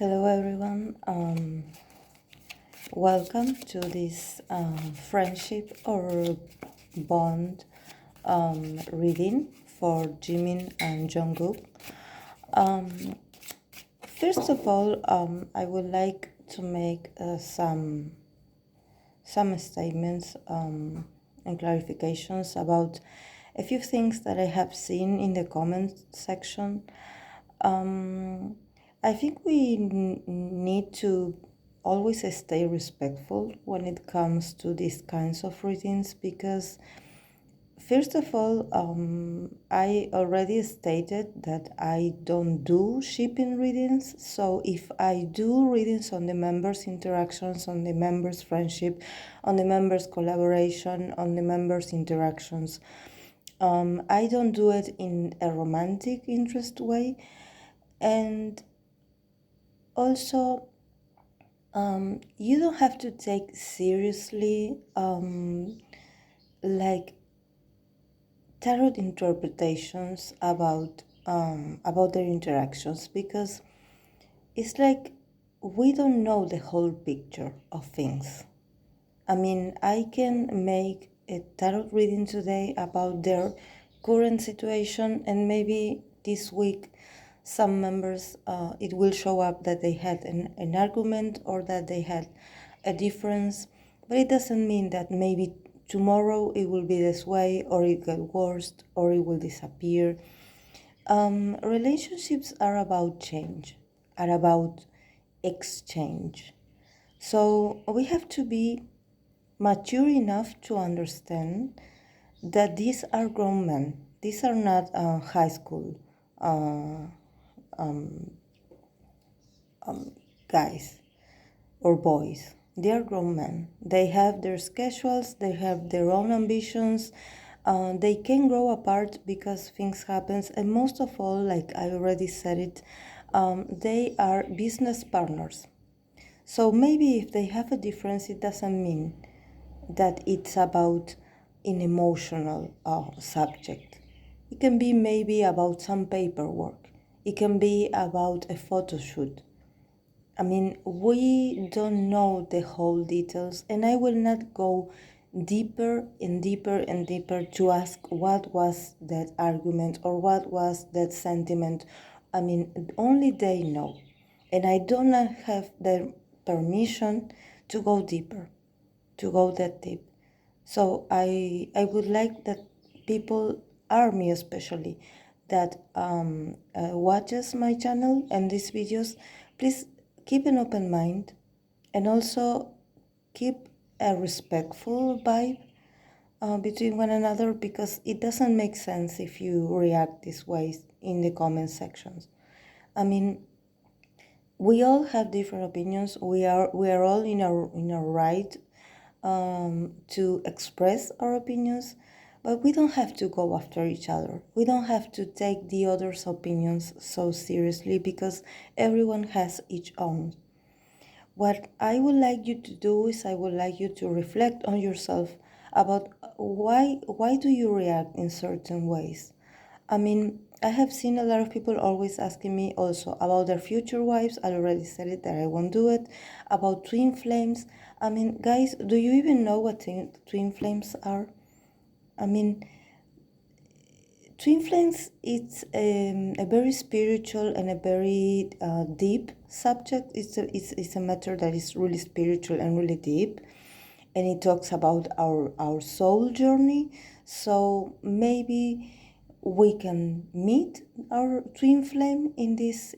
Hello everyone, welcome to this friendship or bond reading for Jimin and Jungkook. First of all, I would like to make some statements and clarifications about a few things that I have seen in the comment section. I think we need to always stay respectful when it comes to these kinds of readings because, first of all, I already stated that I don't do shipping readings. So if I do readings on the members' interactions, on the members' friendship, on the members' collaboration, on the members' interactions, I don't do it in a romantic interest way. And also, you don't have to take seriously like tarot interpretations about their interactions, because it's like we don't know the whole picture of things. I mean, I can make a tarot reading today about their current situation, and maybe this week some members, it will show up that they had an argument or that they had a difference, but it doesn't mean that maybe tomorrow it will be this way, or it got worse, or it will disappear. Relationships are about change, are about exchange. So we have to be mature enough to understand that these are grown men. These are not high school guys or boys. They are grown men. They have their schedules, they have their own ambitions. They can grow apart because things happen. And most of all, like I already said it, they are business partners. So maybe if they have a difference, it doesn't mean that it's about an emotional subject. It can be maybe about some paperwork. It can be about a photo shoot. I mean, we don't know the whole details, and I will not go deeper and deeper and deeper to ask what was that argument or what was that sentiment. I mean, only they know, and I do not have the permission to go deeper, to go that deep. So I would like that people, army especially, that watches my channel and these videos, please keep an open mind, and also keep a respectful vibe between one another, because it doesn't make sense if you react this way in the comment sections. I mean, we all have different opinions. We are all in our right to express our opinions, but we don't have to go after each other. We don't have to take the other's opinions so seriously, because everyone has each own. What I would like you to do is I would like you to reflect on yourself about why do you react in certain ways. I mean, I have seen a lot of people always asking me also about their future wives. I already said it that I won't do it. About twin flames. I mean, guys, do you even know what twin flames are? I mean, twin flames, it's a very spiritual and a very deep subject. It's a matter that is really spiritual and really deep, and it talks about our soul journey. So maybe we can meet our twin flame in this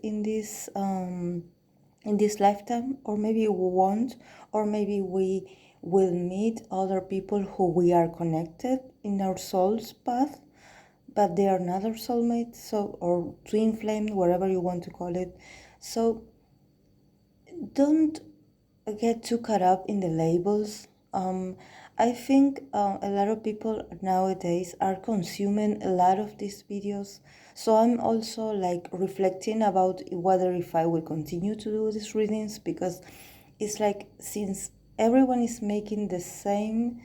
lifetime, or maybe we won't, or maybe we will meet other people who we are connected in our soul's path, but they are not our soulmates, so, or twin flame, whatever you want to call it. So don't get too caught up in the labels. I think a lot of people nowadays are consuming a lot of these videos. So I'm also like reflecting about whether if I will continue to do these readings, because it's like, since everyone is making the same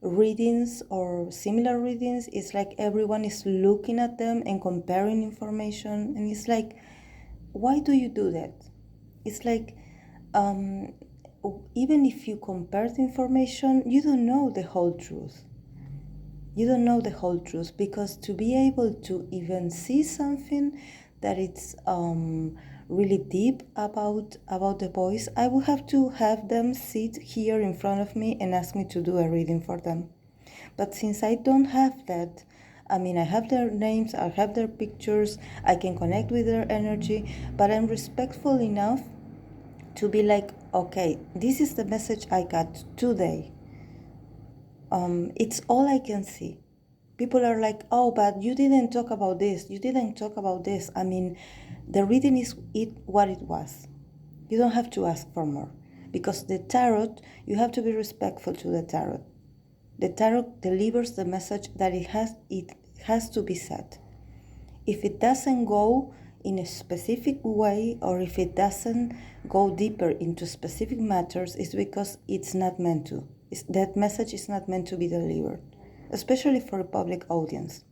readings or similar readings, it's like everyone is looking at them and comparing information, and it's like, why do you do that? It's like even if you compare the information, you don't know the whole truth. You don't know the whole truth, because to be able to even see something that it's really deep about the boys, I would have to have them sit here in front of me and ask me to do a reading for them. But since I don't have that, I mean, I have their names, I have their pictures, I can connect with their energy, but I'm respectful enough to be like, okay, this is the message I got today. It's all I can see. People are like, oh, but you didn't talk about this, you didn't talk about this. I mean, the reading is what it was. You don't have to ask for more, because the tarot, you have to be respectful to the tarot. The tarot delivers the message that it has to be said. If it doesn't go in a specific way, or if it doesn't go deeper into specific matters, it's because it's not meant to. That message is not meant to be delivered, especially for a public audience,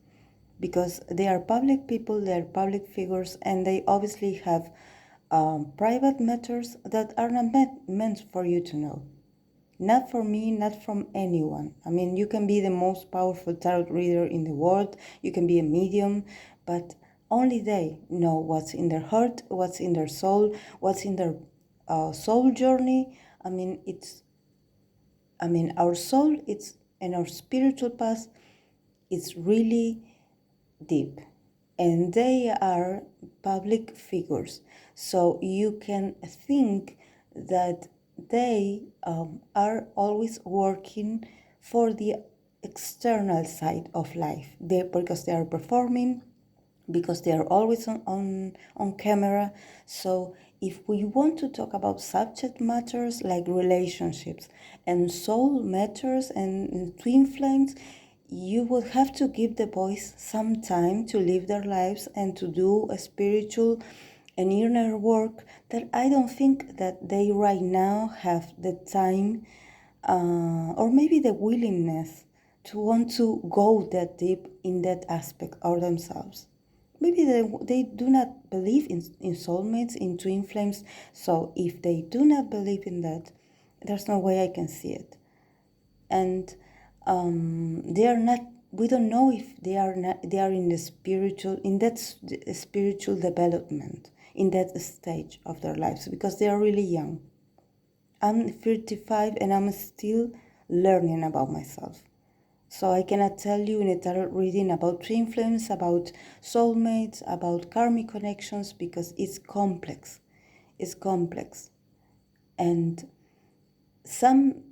because they are public people, they are public figures, and they obviously have private matters that are not meant for you to know. Not for me, not from anyone. I mean, you can be the most powerful tarot reader in the world, you can be a medium, but only they know what's in their heart, what's in their soul, what's in their soul journey. Our soul, and our spiritual path, it's really deep, and they are public figures, so you can think that they are always working for the external side of life, because they are performing, because they are always on camera. So if we want to talk about subject matters like relationships and soul matters and twin flames, you would have to give the boys some time to live their lives and to do a spiritual and inner work that I don't think that they right now have the time or maybe the willingness to want to go that deep in that aspect of themselves. Maybe they do not believe in soulmates, in twin flames. So if they do not believe in that, there's no way I can see it. And they are not. We don't know if they are not. They are in that spiritual development, in that stage of their lives, because they are really young. I'm 35 and I'm still learning about myself. So I cannot tell you in a tarot reading about twin flames, about soulmates, about karmic connections, because it's complex. It's complex. And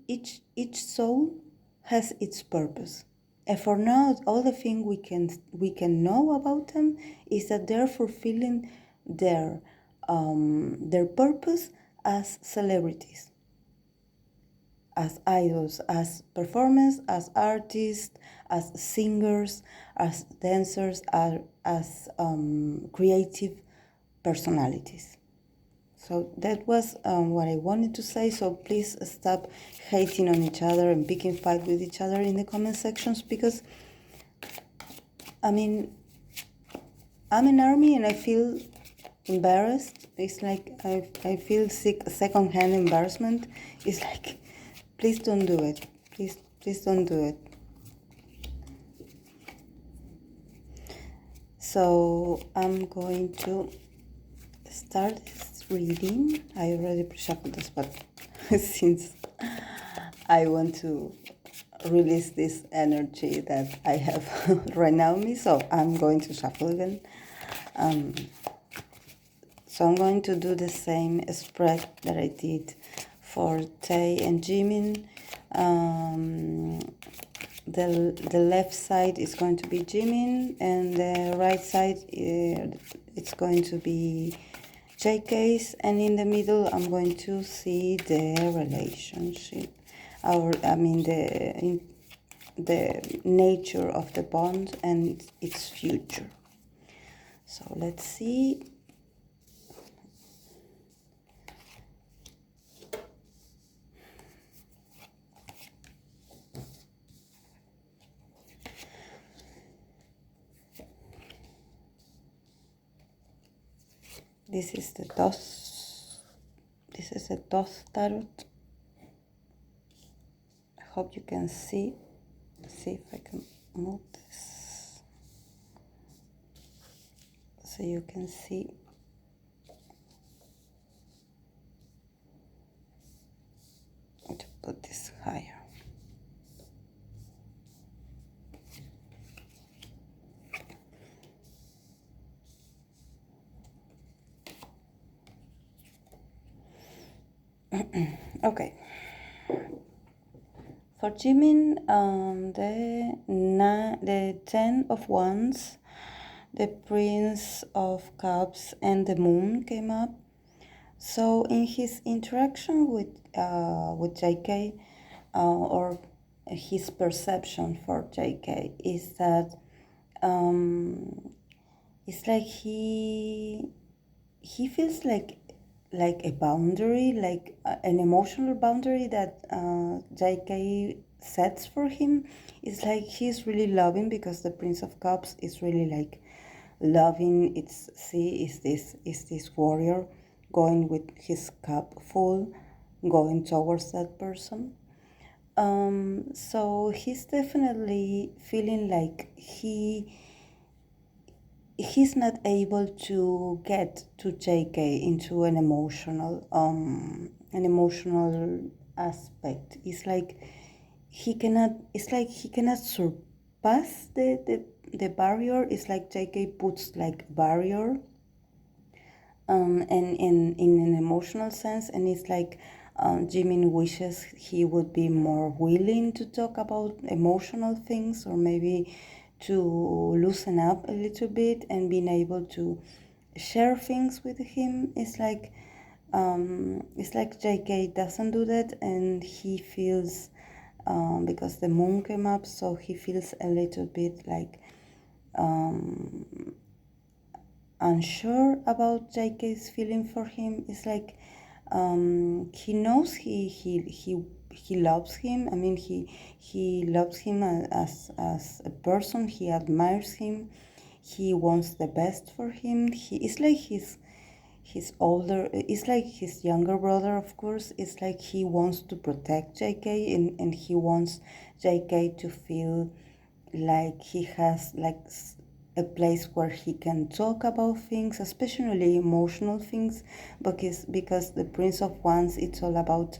each soul has its purpose. And for now, all the thing we can know about them is that they're fulfilling their purpose as celebrities, as idols, as performers, as artists, as singers, as dancers, as creative personalities. So that was what I wanted to say. So please stop hating on each other and picking fight with each other in the comment sections, because I mean, I'm an army and I feel embarrassed. It's like I feel second-hand embarrassment. It's like, please don't do it. Please don't do it. So I'm going to start this reading. I already shuffled this, but since I want to release this energy that I have right now in me, so I'm going to shuffle again. So I'm going to do the same spread that I did for Tay and Jimin. The left side is going to be Jimin, and the right side it's going to be JK's, and in the middle I'm going to see the relationship, the nature of the bond and its future. So let's see. This is the toss This is a Thoth Tarot. I hope you can see. Let's see if I can move this so you can see. To put this higher. Okay. For Jimin, the 10 of Wands, the Prince of Cups, and the Moon came up. So in his interaction with JK, or his perception for JK, is that it's like he feels like a boundary, like an emotional boundary that JK sets for him. It's like he's really loving, because the Prince of Cups is really like loving. It's, see, is this warrior going with his cup full, going towards that person. So he's definitely feeling like he's not able to get to JK into an emotional aspect. It's like he cannot surpass the barrier. It's like JK puts like barrier and in an emotional sense, and it's like Jimin wishes he would be more willing to talk about emotional things, or maybe to loosen up a little bit and being able to share things with him. It's like JK doesn't do that, and he feels because the moon came up, so he feels a little bit like unsure about JK's feeling for him. It's like he knows he loves him. I mean, he loves him as a person. He admires him. He wants the best for him. It's like his older. It's like his younger brother, of course. It's like he wants to protect JK, and he wants JK to feel like he has like a place where he can talk about things, especially emotional things, because the Prince of Wands, it's all about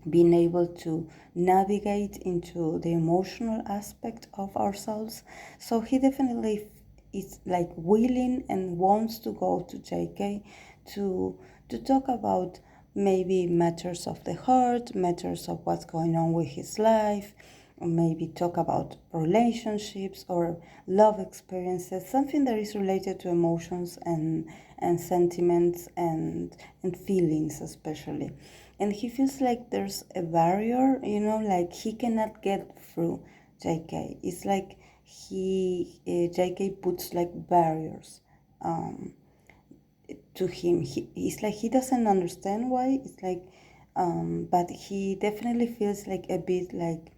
being able to navigate into the emotional aspect of ourselves. So he definitely is like willing and wants to go to JK to talk about maybe matters of the heart, matters of what's going on with his life, or maybe talk about relationships or love experiences, something that is related to emotions and sentiments and feelings especially. And he feels like there's a barrier, like he cannot get through JK. It's like JK puts like barriers to him. It's like he doesn't understand why. It's like but he definitely feels like a bit like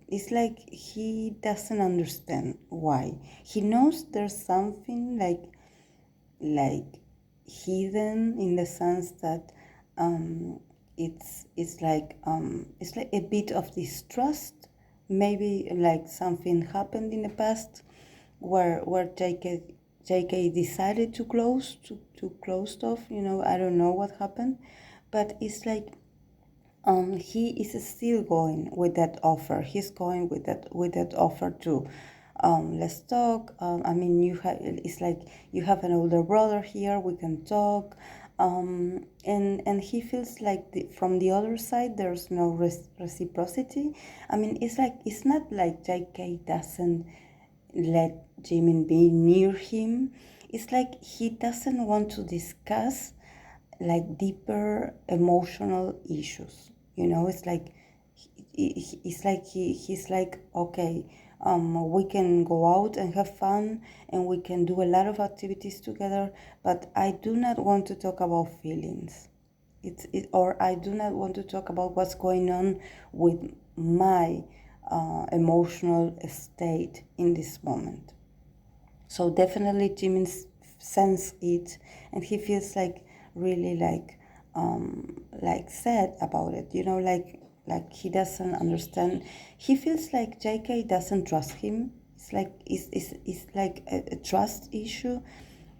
it's like he doesn't understand why. He knows there's something like hidden, in the sense that it's like a bit of distrust. Maybe like something happened in the past where JK decided to close off. I don't know what happened, but it's like he is still going with that offer. He's going with that offer to let's talk. I mean, it's like you have an older brother here. We can talk. And he feels like from the other side there's no reciprocity. I mean, it's not like JK doesn't let Jimin be near him. It's like he doesn't want to discuss like deeper emotional issues. It's like he's like, okay, we can go out and have fun, and we can do a lot of activities together, but I do not want to talk about feelings. Or I do not want to talk about what's going on with my emotional state in this moment. So definitely Jimin sense it, and he feels like really like sad about it, you know, like he doesn't understand. He feels like JK doesn't trust him. It's like it's like a trust issue.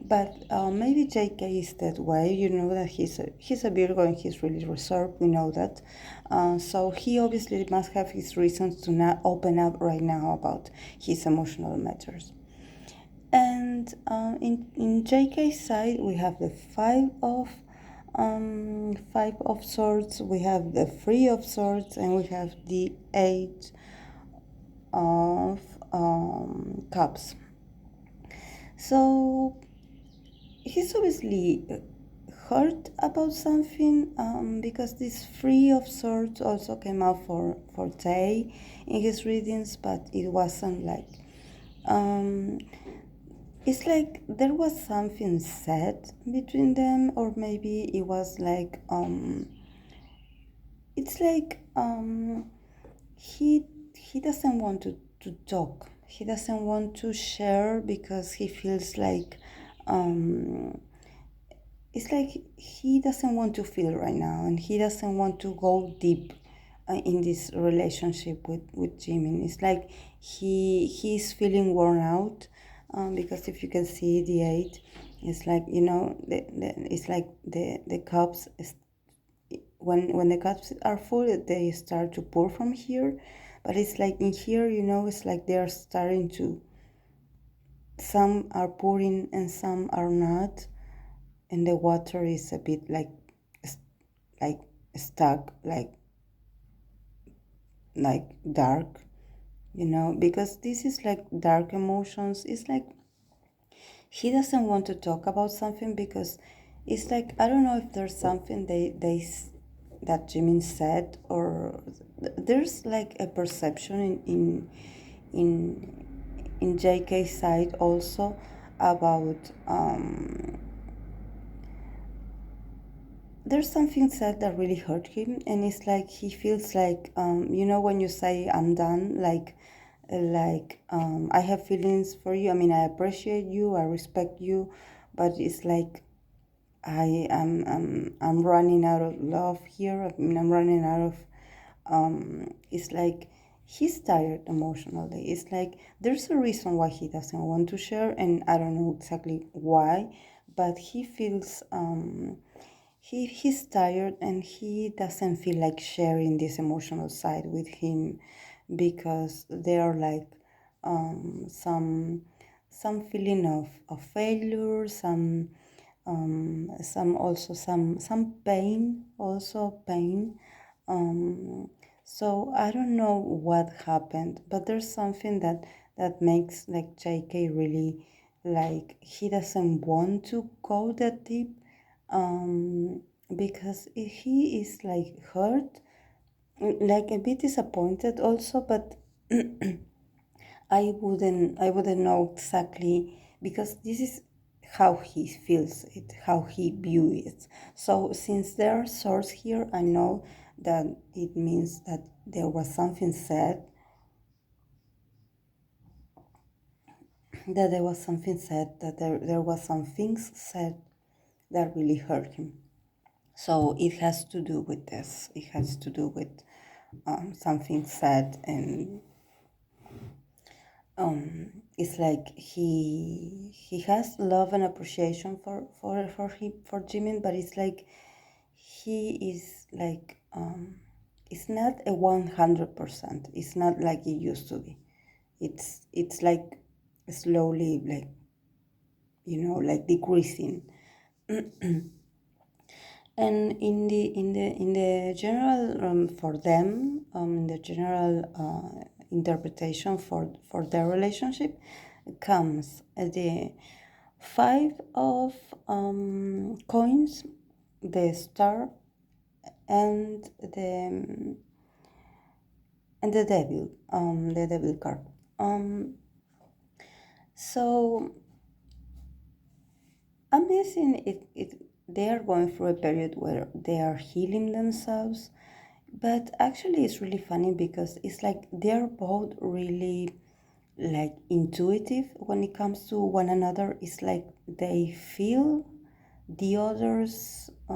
But maybe JK is that way, you know, that he's a Virgo and he's really reserved, we know that. So he obviously must have his reasons to not open up right now about his emotional matters. And in JK's side, we have the Five of Swords, we have the Three of Swords, and we have the Eight of Cups. So he's obviously hurt about something, because this Three of Swords also came out for Tay in his readings, but it wasn't like it's like there was something said between them, or maybe it was like it's like he doesn't want to talk. He doesn't want to share because he feels like it's like he doesn't want to feel right now, and he doesn't want to go deep in this relationship with Jimin. It's like he's feeling worn out, because if you can see the Eight, it's like, you know, it's like the cups when the cups are full, they start to pour from here, but it's like in here, you know, it's like they're starting to, some are pouring and some are not, and the water is a bit like stuck, like dark, you know, because this is like dark emotions. It's like he doesn't want to talk about something because it's like, I don't know if there's something that Jimin said, or there's like a perception in JK's side also about there's something said that really hurt him, and it's like he feels like, you know, when you say I'm done, like I have feelings for you, I mean, I appreciate you, I respect you, but it's like I'm running out of love here. I mean, I'm running out of it's like he's tired emotionally. It's like there's a reason why he doesn't want to share, and I don't know exactly why, but he feels he's tired, and he doesn't feel like sharing this emotional side with him, because there are like some feeling of failure, some pain, also pain. So I don't know what happened, but there's something that makes like JK really, like, he doesn't want to go that deep, because he is like hurt, like a bit disappointed also, but I wouldn't know exactly, because this is how he feels it, how he views it. So since there are swords here, I know that it means that there was something said, that there was some things said that really hurt him. So it has to do with this. It has to do with something said, and it's like he has love and appreciation for Jimin, but it's like he is like it's not a 100%. It's not like it used to be. It's like slowly, like, you know, like decreasing. And in the general, for them, in the general interpretation for their relationship, comes the Five of Coins, the Star, and the Devil card. So I'm guessing they are going through a period where they are healing themselves, but actually it's really funny because it's like they're both really like intuitive when it comes to one another. It's like they feel the other's I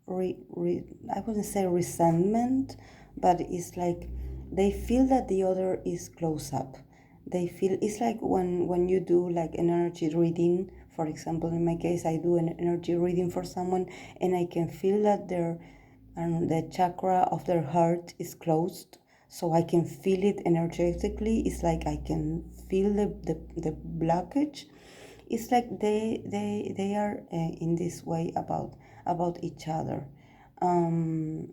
wouldn't say resentment, but it's like they feel that the other is close up. They feel it's like when you do like an energy reading. For example, in my case, I do an energy reading for someone, and I can feel that the chakra of their heart is closed, so I can feel it energetically. It's like I can feel the blockage. It's like they are in this way about each other. um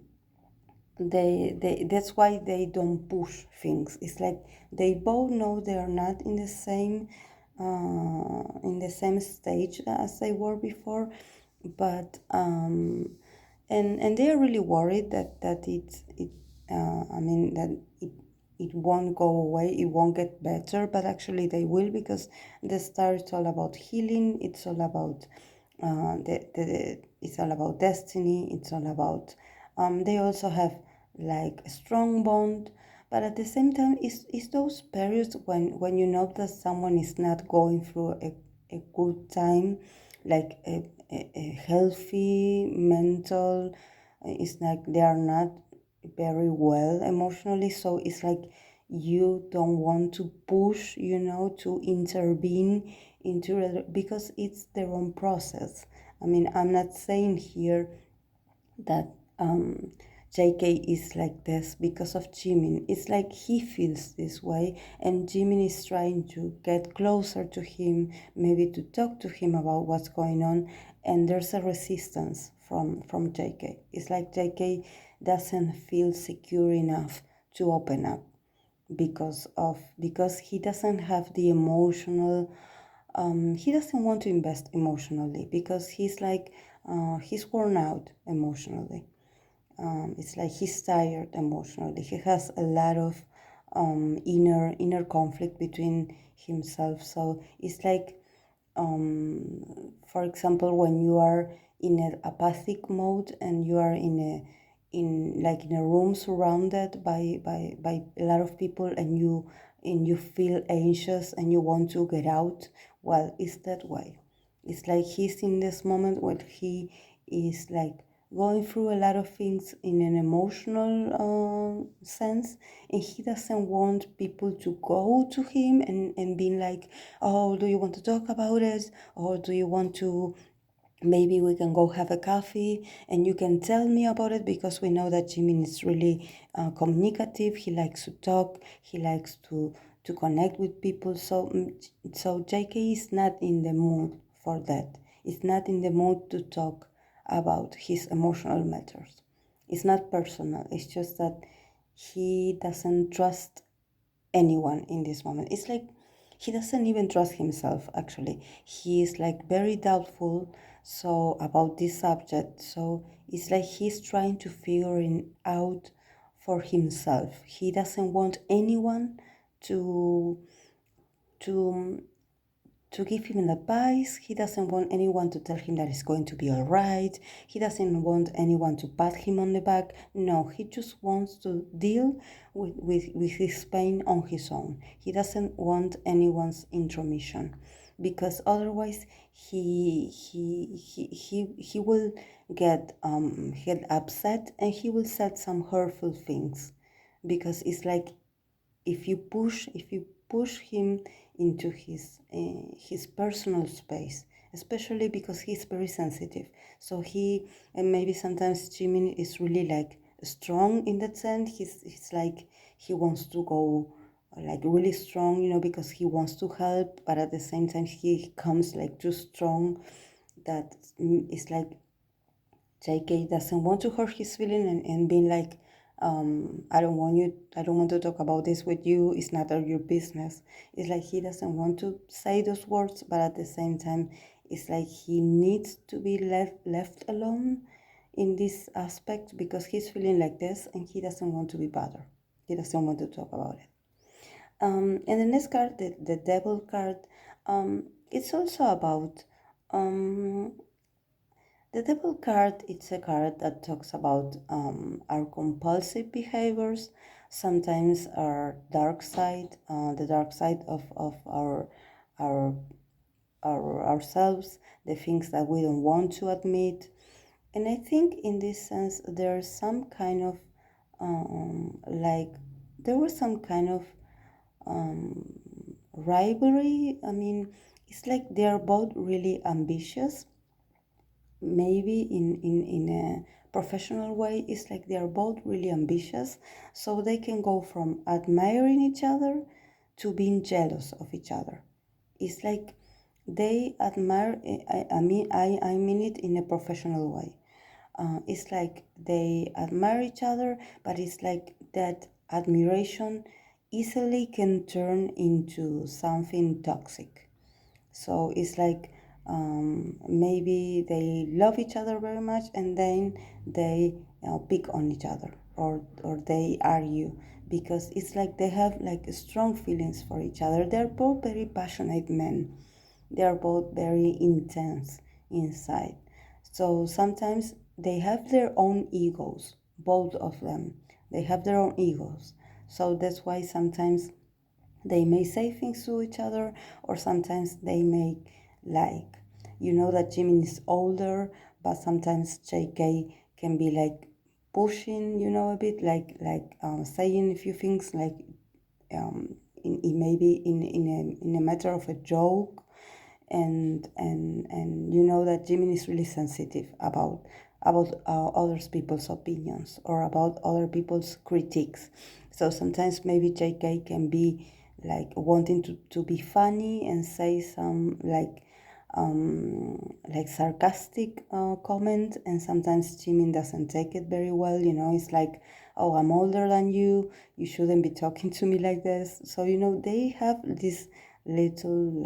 they that's why they don't push things. It's like they both know they are not in the same stage as they were before, but and they are really worried that I mean that it won't go away, it won't get better, but actually they will, because the star is all about healing. It's all about it's all about destiny. It's all about they also have like a strong bond, but at the same time it's those periods when you know that someone is not going through a good time, like a healthy mental. It's like they are not very well emotionally, so it's like you don't want to push, to intervene into it, because it's their own process. I mean, I'm not saying here that JK is like this because of Jimin. It's like he feels this way, and Jimin is trying to get closer to him, maybe to talk to him about what's going on, and there's a resistance from JK. It's like JK doesn't feel secure enough to open up because he doesn't have the emotional. He doesn't want to invest emotionally because he's like he's worn out emotionally. It's like he's tired emotionally. He has a lot of inner conflict between himself. So it's like, for example, when you are in an apathic mode and you are in a room surrounded by a lot of people, and you feel anxious and you want to get out. Well, it's that way. It's like he's in this moment where he is like going through a lot of things in an emotional sense, and he doesn't want people to go to him and being like, oh, do you want to talk about it, or do you want to, maybe we can go have a coffee and you can tell me about it, because we know that Jimin is really communicative. He likes to talk, he likes to connect with people. So JK is not in the mood for that. It's not in the mood to talk about his emotional matters. It's not personal, it's just that he doesn't trust anyone in this moment. It's like he doesn't even trust himself, actually. He is like very doubtful so about this subject. So it's like he's trying to figure it out for himself. He doesn't want anyone to to to give him advice. He doesn't want anyone to tell him that it's going to be all right. He doesn't want anyone to pat him on the back. No, he just wants to deal with his pain on his own. He doesn't want anyone's intromission, because otherwise he will get upset, and he will say some hurtful things, because it's like if you push him into his personal space, especially because he's very sensitive. So and maybe sometimes Jimin is really like strong in that sense. He's like he wants to go like really strong, because he wants to help, but at the same time he comes like too strong, that it's like JK doesn't want to hurt his feeling, and being like, I don't want to talk about this with you. It's not your business. It's like he doesn't want to say those words, but at the same time, it's like he needs to be left alone in this aspect, because he's feeling like this and he doesn't want to be bothered. He doesn't want to talk about it. And the next card, the Devil card, it's also about the Devil card. It's a card that talks about our compulsive behaviors. sometimes our dark side, the dark side of our ourselves, the things that we don't want to admit. And I think in this sense there's some kind of like there was some kind of rivalry. I mean, it's like they are both really ambitious. Maybe in a professional way, it's like they are both really ambitious, so they can go from admiring each other to being jealous of each other. It's like they admire, I mean it in a professional way. It's like they admire each other, but it's like that admiration easily can turn into something toxic. So it's like maybe they love each other very much, and then they pick on each other, or they argue, because it's like they have like strong feelings for each other. They're both very passionate men. They are both very intense inside. So sometimes they have their own egos, both of them. They have their own egos. So that's why sometimes they may say things to each other, or sometimes they may, like, you know that Jimin is older, but sometimes JK can be like pushing, a bit, saying a few things, like maybe in a matter of a joke, and you know that Jimin is really sensitive about other people's opinions, or about other people's critiques. So sometimes maybe JK can be like wanting to be funny and say some like sarcastic comment, and sometimes Jimin doesn't take it very well. It's like, oh, I'm older than you shouldn't be talking to me like this. So they have this little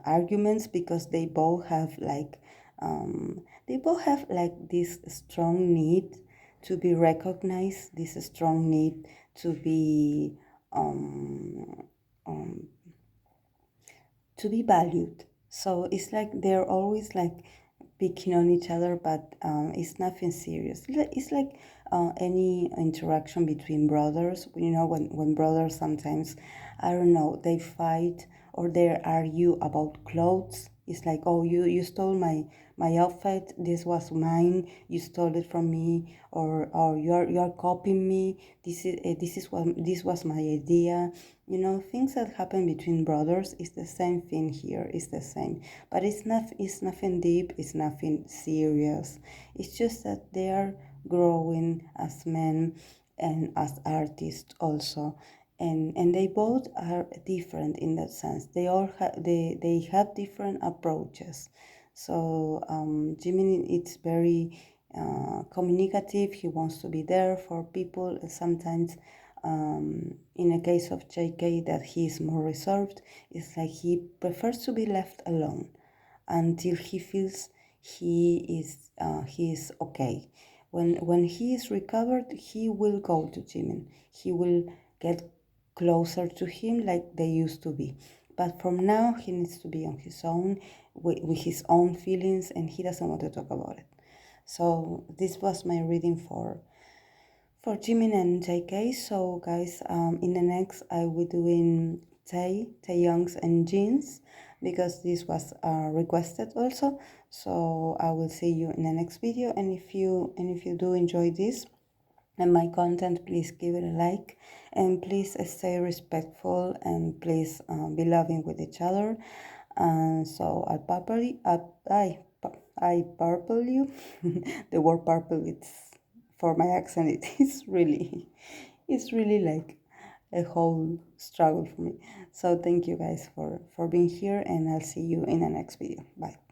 arguments, because they both have like this strong need to be recognized, this strong need to be valued. So it's like they're always like picking on each other, but it's nothing serious. It's like any interaction between brothers. When brothers sometimes, I don't know, they fight or they argue about clothes. It's like, oh, you stole my outfit. This was mine. You stole it from me, or you're copying me. This was my idea. Things that happen between brothers is the same thing here. It's the same, but it's nothing deep. It's nothing serious. It's just that they are growing as men and as artists also, and they both are different in that sense. They have different approaches. So Jimin, it's very communicative. He wants to be there for people. Sometimes in a case of JK, that he is more reserved. It's like he prefers to be left alone until he feels he is okay. When he is recovered, he will go to Jimin. He will get closer to him like they used to be. But from now, he needs to be on his own, with his own feelings, and he doesn't want to talk about it. So this was my reading for Jimin and JK. So guys, in the next I will doing Taeyong's and Jin's, because this was requested also. So I will see you in the next video, and if you do enjoy this and my content, please give it a like, and please stay respectful, and please be loving with each other. So I purple you. The word purple, it's for my accent, it is really, it's really like a whole struggle for me. So thank you guys for being here, and I'll see you in the next video. Bye.